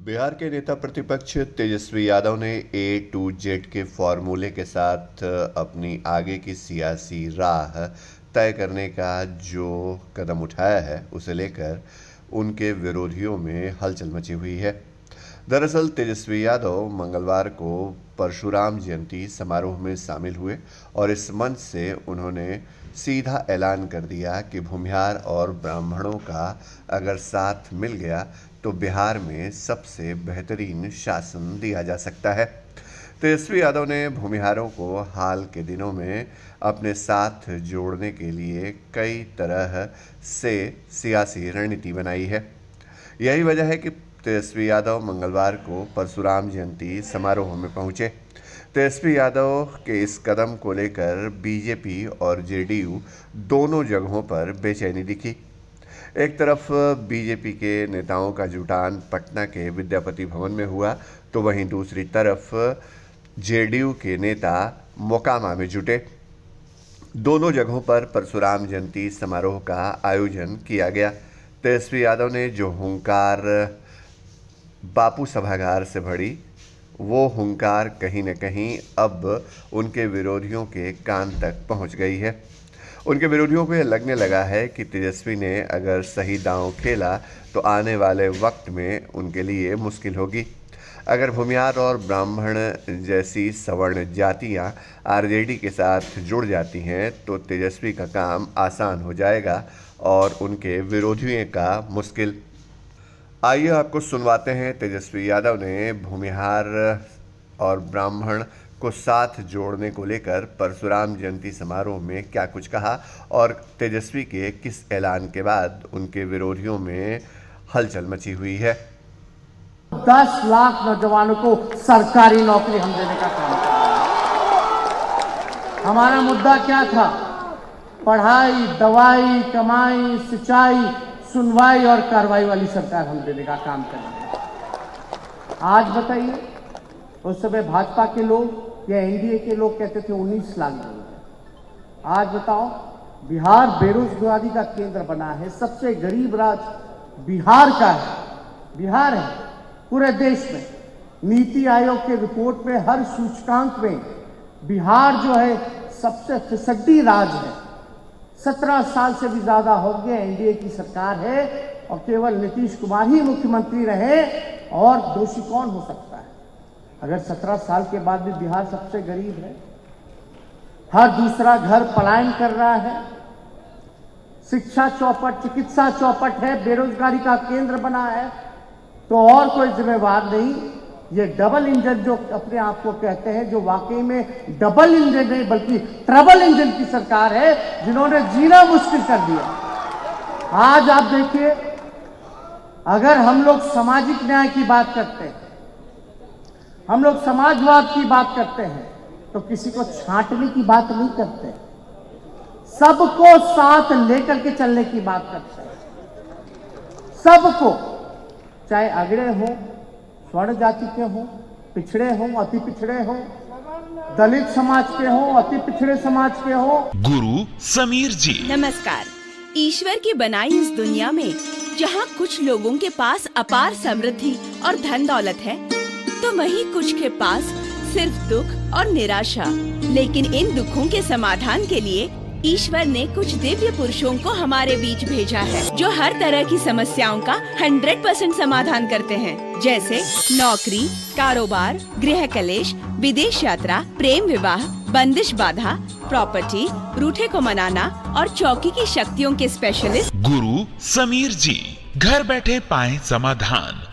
बिहार के नेता प्रतिपक्ष तेजस्वी यादव ने A to Z के फॉर्मूले के साथ अपनी आगे की सियासी राह तय करने का जो कदम उठाया है उसे लेकर उनके विरोधियों में हलचल मची हुई है। दरअसल तेजस्वी यादव मंगलवार को परशुराम जयंती समारोह में शामिल हुए और इस मंच से उन्होंने सीधा ऐलान कर दिया कि भूमिहार और ब्राह्मणों का अगर साथ मिल गया तो बिहार में सबसे बेहतरीन शासन दिया जा सकता है। तेजस्वी यादव ने भूमिहारों को हाल के दिनों में अपने साथ जोड़ने के लिए कई तरह से सियासी रणनीति बनाई है। यही वजह है कि तेजस्वी यादव मंगलवार को परशुराम जयंती समारोह में पहुंचे। तेजस्वी यादव के इस कदम को लेकर बीजेपी और जेडीयू दोनों जगहों पर बेचैनी दिखी। एक तरफ बीजेपी के नेताओं का जुटान पटना के विद्यापति भवन में हुआ तो वहीं दूसरी तरफ जेडीयू के नेता मोकामा में जुटे। दोनों जगहों पर परशुराम जयंती समारोह का आयोजन किया गया। तेजस्वी यादव ने जो हुंकार बापू सभागार से भरी वो हुंकार कहीं न कहीं अब उनके विरोधियों के कान तक पहुंच गई है। उनके विरोधियों को यह लगने लगा है कि तेजस्वी ने अगर सही दांव खेला तो आने वाले वक्त में उनके लिए मुश्किल होगी। अगर भूमिहार और ब्राह्मण जैसी सवर्ण जातियां आरजेडी के साथ जुड़ जाती हैं तो तेजस्वी का काम आसान हो जाएगा और उनके विरोधियों का मुश्किल। आइए आपको सुनवाते हैं तेजस्वी यादव ने भूमिहार और ब्राह्मण को साथ जोड़ने को लेकर परशुराम जयंती समारोह में क्या कुछ कहा और तेजस्वी के किस ऐलान के बाद उनके विरोधियों में हलचल मची हुई है। 10 लाख नौजवानों को सरकारी नौकरी हम देने का काम कर रहे हैं। हमारा मुद्दा क्या था? पढ़ाई, दवाई, कमाई, सिंचाई, सुनवाई और कार्रवाई वाली सरकार हम देने का काम कर रहे हैं। आज बताइए, उस समय भाजपा के लोग या एनडीए के लोग कहते थे 19 लाख लोग। आज बताओ, बिहार बेरोजगारी का केंद्र बना है। सबसे गरीब राज्य बिहार का है। बिहार है पूरे देश में। नीति आयोग के रिपोर्ट में हर सूचकांक में बिहार जो है सबसे फिसड्डी राज्य है। 17 साल से भी ज्यादा हो गए एनडीए की सरकार है और केवल नीतीश कुमार ही मुख्यमंत्री रहे और दोषी कौन हो सकता है? अगर 17 साल के बाद भी बिहार सबसे गरीब है, हर दूसरा घर पलायन कर रहा है, शिक्षा चौपट, चिकित्सा चौपट है, बेरोजगारी का केंद्र बना है, तो और कोई जिम्मेवार नहीं। ये डबल इंजन जो अपने आप को कहते हैं, जो वाकई में डबल इंजन नहीं बल्कि ट्रबल इंजन की सरकार है, जिन्होंने जीना मुश्किल कर दिया। आज आप देखिए, अगर हम लोग सामाजिक न्याय की बात करते हैं, हम लोग समाजवाद की बात करते हैं, तो किसी को छांटने की बात नहीं करते, सबको साथ लेकर के चलने की बात करते हैं। सबको, चाहे अगड़े हो, स्वर्ण जाति के हो, पिछड़े हो, अति पिछड़े हो, दलित समाज के हो, अति पिछड़े समाज के हो। गुरु समीर जी नमस्कार। ईश्वर की बनाई इस दुनिया में जहाँ कुछ लोगों के पास अपार समृद्धि और धन दौलत है तो वहीं कुछ के पास सिर्फ दुख और निराशा। लेकिन इन दुखों के समाधान के लिए ईश्वर ने कुछ दिव्य पुरुषों को हमारे बीच भेजा है जो हर तरह की समस्याओं का 100% समाधान करते हैं, जैसे नौकरी, कारोबार, गृह कलेश, विदेश यात्रा, प्रेम विवाह, बंदिश बाधा, प्रॉपर्टी, रूठे को मनाना और चौकी की शक्तियों के स्पेशलिस्ट गुरु समीर जी। घर बैठे पाएं समाधान।